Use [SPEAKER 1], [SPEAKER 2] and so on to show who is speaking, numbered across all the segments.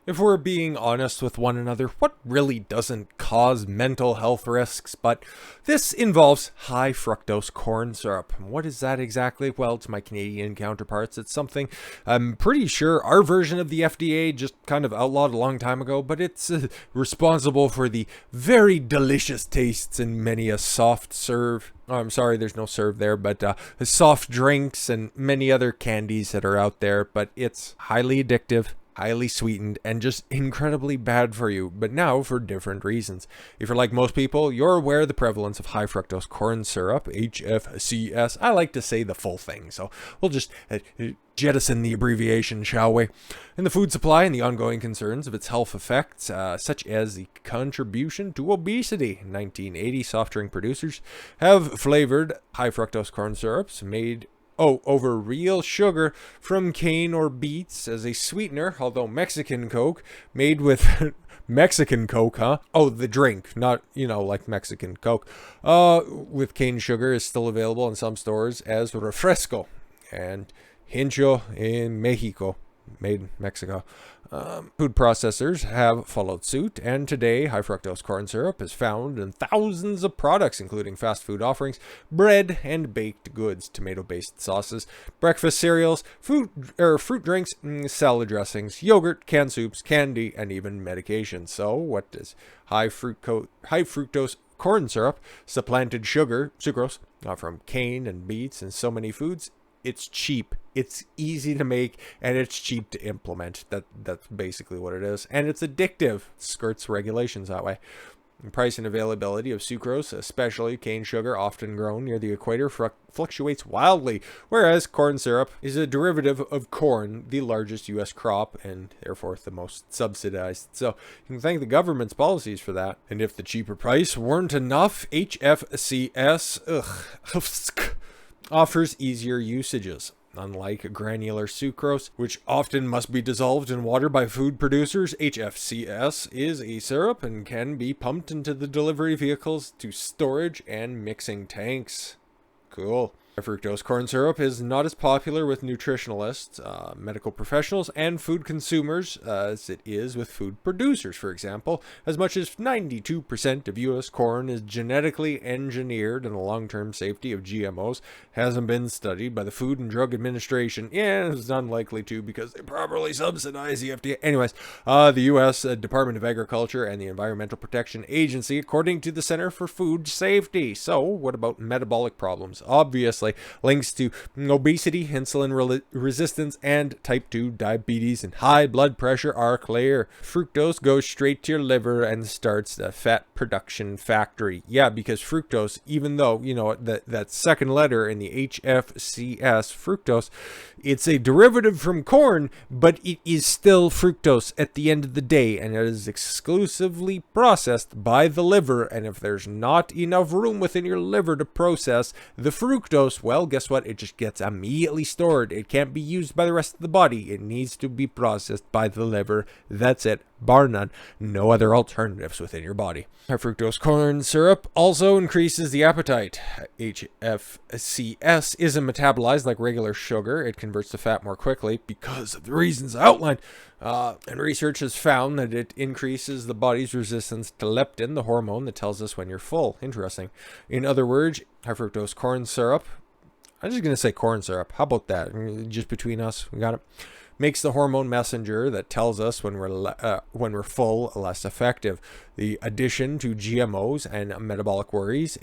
[SPEAKER 1] If we're being honest with one another, what really doesn't cause mental health risks? But this involves high fructose corn syrup. What is that exactly? Well, to my Canadian counterparts, it's something I'm pretty sure our version of the FDA just kind of outlawed a long time ago, but it's responsible for the very delicious tastes in many a soft serve. Oh, I'm sorry, there's no serve there, but soft drinks and many other candies that are out there, but it's highly addictive, highly sweetened, and just incredibly bad for you, but now for different reasons. If you're like most people, you're aware of the prevalence of high fructose corn syrup, HFCS. I like to say the full thing, so we'll just jettison the abbreviation, shall we? In the food supply and the ongoing concerns of its health effects, such as the contribution to obesity. 1980 soft drink producers have flavored high fructose corn syrups made over real sugar from cane or beets as a sweetener, although Mexican Coke made with Mexican Coke, huh? Oh, the drink, not, like Mexican Coke, with cane sugar is still available in some stores as refresco and hincho in Mexico, made in Mexico. Food processors have followed suit, and today high fructose corn syrup is found in thousands of products, including fast food offerings, bread and baked goods, tomato-based sauces, breakfast cereals, fruit drinks, salad dressings, yogurt, canned soups, candy, and even medication. So, what does high fructose corn syrup supplanted sucrose, from cane and beets and so many foods? It's cheap, it's easy to make, and it's cheap to implement. That's basically what it is. And it's addictive. Skirts regulations that way. The price and availability of sucrose, especially cane sugar, often grown near the equator, fluctuates wildly, whereas corn syrup is a derivative of corn, the largest U.S. crop, and therefore the most subsidized. So you can thank the government's policies for that. And if the cheaper price weren't enough, HFCS, offers easier usages. Unlike granular sucrose, which often must be dissolved in water by food producers, HFCS is a syrup and can be pumped into the delivery vehicles to storage and mixing tanks. Cool. Fructose corn syrup is not as popular with nutritionalists, medical professionals, and food consumers as it is with food producers. For example, as much as 92% of U.S. corn is genetically engineered, and the long-term safety of GMOs hasn't been studied by the Food and Drug Administration. Yeah, it's unlikely to because they properly subsidize the FDA. Anyways, the U.S. Department of Agriculture and the Environmental Protection Agency, according to the Center for Food Safety. So, what about metabolic problems? Obviously, links to obesity, insulin resistance, and type 2 diabetes and high blood pressure are clear. Fructose goes straight to your liver and starts the fat production factory. Yeah, because fructose, even though, that second letter in the HFCS, fructose, it's a derivative from corn, but it is still fructose at the end of the day, and it is exclusively processed by the liver. And if there's not enough room within your liver to process the fructose, well, guess what? It just gets immediately stored. It can't be used by the rest of the body. It needs to be processed by the liver. That's it. Bar none. No other alternatives within your body. High fructose corn syrup also increases the appetite. HFCS isn't metabolized like regular sugar. It converts to fat more quickly because of the reasons outlined. And research has found that it increases the body's resistance to leptin, the hormone that tells us when you're full. Interesting. In other words, high fructose corn syrup, I'm just going to say corn syrup. How about that? Just between us, we got it. Makes the hormone messenger that tells us when we're full less effective. The addition to GMOs and metabolic worries,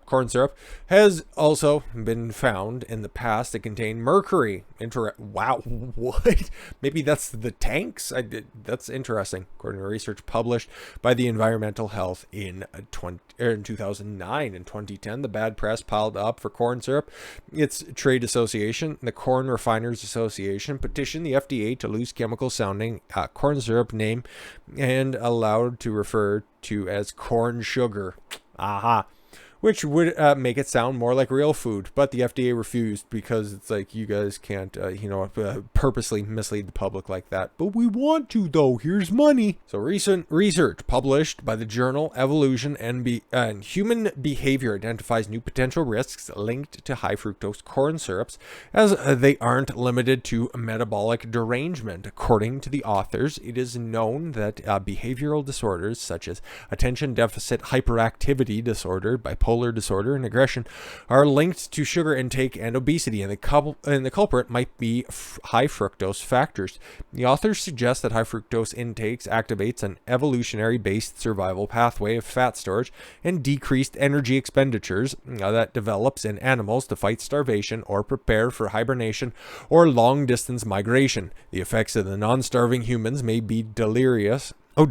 [SPEAKER 1] corn syrup, has also been found in the past to contain mercury. Wow, what? Maybe that's the tanks? That's interesting. According to research published by the Environmental Health in 2009 and 2010, the bad press piled up for corn syrup. Its trade association, the Corn Refiners Association, petitioned the FDA to lose chemical sounding corn syrup name and allowed to refer to as corn sugar. Aha. which would make it sound more like real food. But the FDA refused because it's like, you guys can't, purposely mislead the public like that. But we want to, though. Here's money. So recent research published by the journal Evolution and Human Behavior identifies new potential risks linked to high fructose corn syrups, as they aren't limited to metabolic derangement. According to the authors, it is known that behavioral disorders such as attention deficit hyperactivity disorder, bipolar disorder, and aggression are linked to sugar intake and obesity, and the culprit might be high fructose factors. The authors suggest that high fructose intakes activates an evolutionary-based survival pathway of fat storage and decreased energy expenditures that develops in animals to fight starvation or prepare for hibernation or long-distance migration. The effects of the non-starving humans may be deleterious, they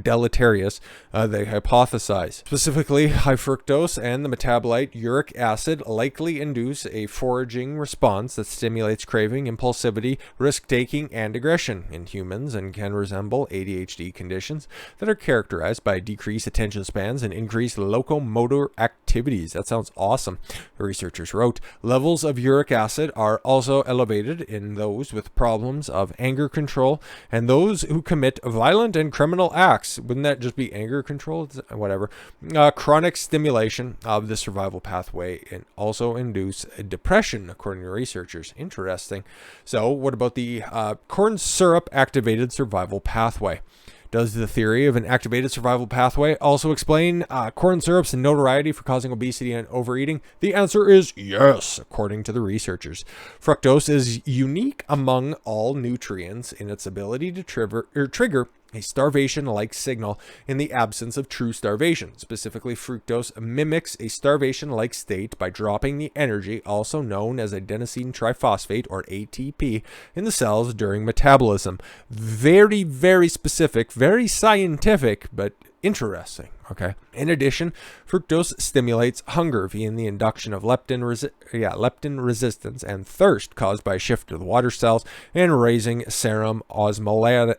[SPEAKER 1] hypothesize. Specifically, high fructose and the metabolite uric acid likely induce a foraging response that stimulates craving, impulsivity, risk-taking, and aggression in humans, and can resemble ADHD conditions that are characterized by decreased attention spans and increased locomotor activities. That sounds awesome. The researchers wrote, levels of uric acid are also elevated in those with problems of anger control and those who commit violent and criminal acts. Wouldn't that just be anger control? Whatever. Chronic stimulation of the survival pathway and also induce depression, according to researchers. Interesting. So what about the corn syrup activated survival pathway? Does the theory of an activated survival pathway also explain corn syrup's notoriety for causing obesity and overeating? The answer is yes, according to the researchers. Fructose is unique among all nutrients in its ability to trigger a starvation-like signal in the absence of true starvation. Specifically, fructose mimics a starvation-like state by dropping the energy, also known as adenosine triphosphate, or ATP, in the cells during metabolism. Very, very specific, very scientific, but interesting. Okay. In addition, fructose stimulates hunger via the induction of leptin resistance and thirst caused by a shift to the water cells and raising serum osmolality.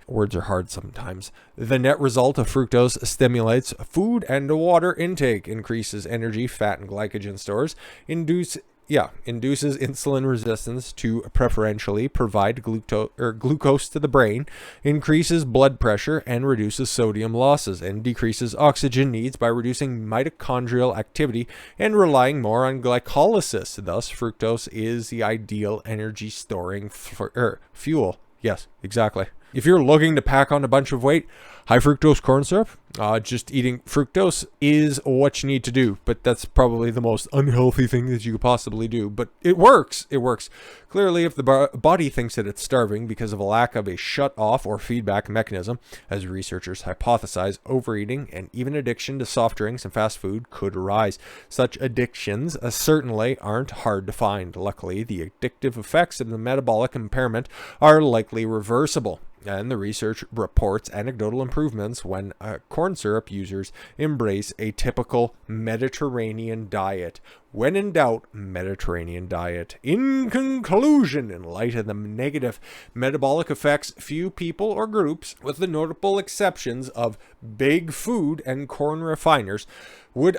[SPEAKER 1] Words are hard sometimes. The net result of fructose stimulates food and water intake, increases energy, fat, and glycogen stores, induces insulin resistance to preferentially provide glucose to the brain, increases blood pressure and reduces sodium losses, and decreases oxygen needs by reducing mitochondrial activity and relying more on glycolysis. Thus, fructose is the ideal energy storing fuel. Yes, exactly. If you're looking to pack on a bunch of weight, high fructose corn syrup, just eating fructose is what you need to do. But that's probably the most unhealthy thing that you could possibly do. But it works. It works. Clearly, if the body thinks that it's starving because of a lack of a shut-off or feedback mechanism, as researchers hypothesize, overeating and even addiction to soft drinks and fast food could arise. Such addictions certainly aren't hard to find. Luckily, the addictive effects of the metabolic impairment are likely reversible. And the research reports anecdotal improvements when corn syrup users embrace a typical Mediterranean diet. When in doubt, Mediterranean diet. In conclusion, in light of the negative metabolic effects, few people or groups, with the notable exceptions of big food and corn refiners, would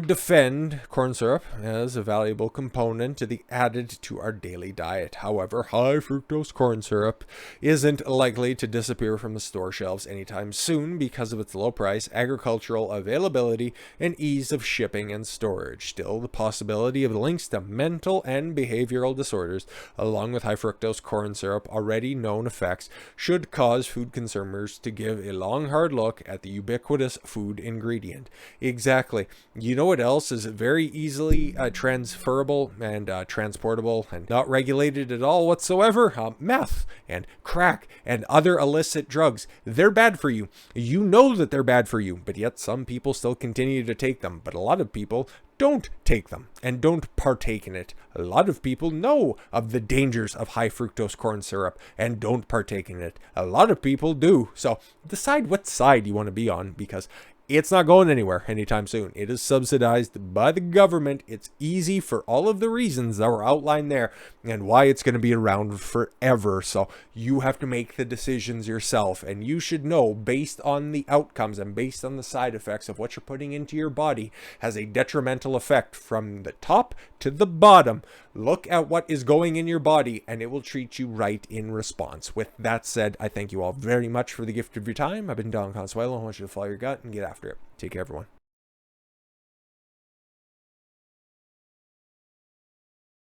[SPEAKER 1] defend corn syrup as a valuable component to be added to our daily diet. However, high fructose corn syrup isn't likely to disappear from the store shelves anytime soon because of its low price, agricultural availability, and ease of shipping and storage. Still, the possibility of links to mental and behavioral disorders, along with high fructose corn syrup already known effects, should cause food consumers to give a long, hard look at the ubiquitous food ingredient. Exactly. You know what else is very easily transferable and transportable and not regulated at all whatsoever? Meth and crack and other illicit drugs. They're bad for you. You know that they're bad for you, but yet some people still continue to take them. But a lot of people don't take them and don't partake in it. A lot of people know of the dangers of high fructose corn syrup and don't partake in it. A lot of people do. So decide what side you want to be on, because It's not going anywhere anytime soon. It is subsidized by the government. It's easy for all of the reasons that were outlined there and why it's going to be around forever. So you have to make the decisions yourself, and you should know, based on the outcomes and based on the side effects of what you're putting into your body, has a detrimental effect from the top to the bottom. Look at what is going in your body, and it will treat you right in response. With that said, I thank you all very much for the gift of your time. I've been Don Consuelo. I want you to follow your gut and get after it. Take care, everyone.